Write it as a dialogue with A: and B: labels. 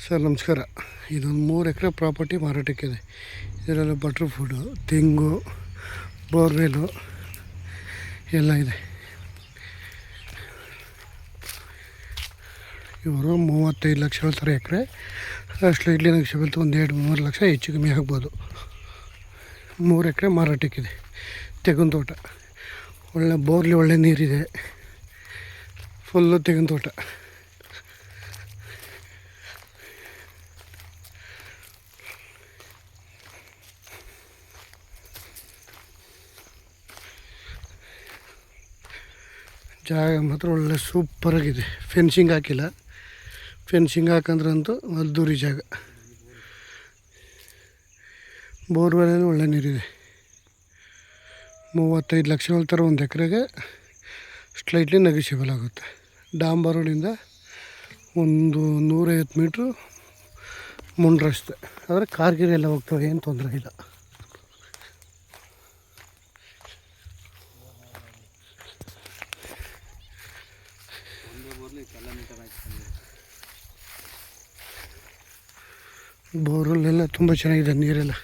A: Sir ನಮಸ್ಕಾರ. ಇದೊಂದು 3 ಎಕರೆ property ಮಾರಾಟಕ್ಕಿದೆ. ಇದರಲ್ಲಿ ಬಟರ್ ಫುಡ್ಡು, ತೆಂಗು, ಬೋರ್ವೆಲು ಎಲ್ಲ ಇದೆ. ಇವರು 35 ಲಕ್ಷ ಹೇಳ್ತಾರೆ ಎಕರೆ. ಸ್ಲೈಟ್ಲಿ ನೆಗೋಷಿಯಬಲ್, ಒಂದು 2-3 ಲಕ್ಷ ಹೆಚ್ಚು ಕಮ್ಮಿ ಆಗ್ಬೋದು. 3 ಎಕರೆ ಮಾರಾಟಕ್ಕಿದೆ. ತೆಂಗಿನ ತೋಟ, ಒಳ್ಳೆ ಬೋರ್ಲಿ ಒಳ್ಳೆ ನೀರಿದೆ, ಫುಲ್ಲು ತೆಂಗಿನ ತೋಟ. ಜಾಗ ಮಾತ್ರ ಒಳ್ಳೆ ಸೂಪರಾಗಿದೆ. ಫೆನ್ಸಿಂಗ್ ಹಾಕಿಲ್ಲ. ಫೆನ್ಸಿಂಗ್ ಹಾಕಂದ್ರಂತೂ ಅದ್ದೂರಿ ಜಾಗ. ಬೋರ್ವೆಲಲ್ಲಿ ಒಳ್ಳೆ ನೀರಿದೆ. 35 ಲಕ್ಷ ಹೇಳ್ತಾರೆ ಒಂದು ಎಕರೆಗೆ. ಸ್ಲೈಟ್ಲಿ ನೆಗೋಷಿಯಬಲ್ ಆಗುತ್ತೆ. ಡಾಂಬರ್ ರೋಡಿಂದ ಒಂದು 150 ಮೀಟ್ರು ಮುಂಡ್ರಸ್ತೆ. ಆದರೆ ಕಾರ್ಗಿರಿ ಎಲ್ಲ ಹೋಗ್ತವೆ, ಏನು ತೊಂದರೆ ಇಲ್ಲ. ಬೋರಲ್ಲೆಲ್ಲ ತುಂಬ ಚೆನ್ನಾಗಿದೆ ನೀರೆಲ್ಲ.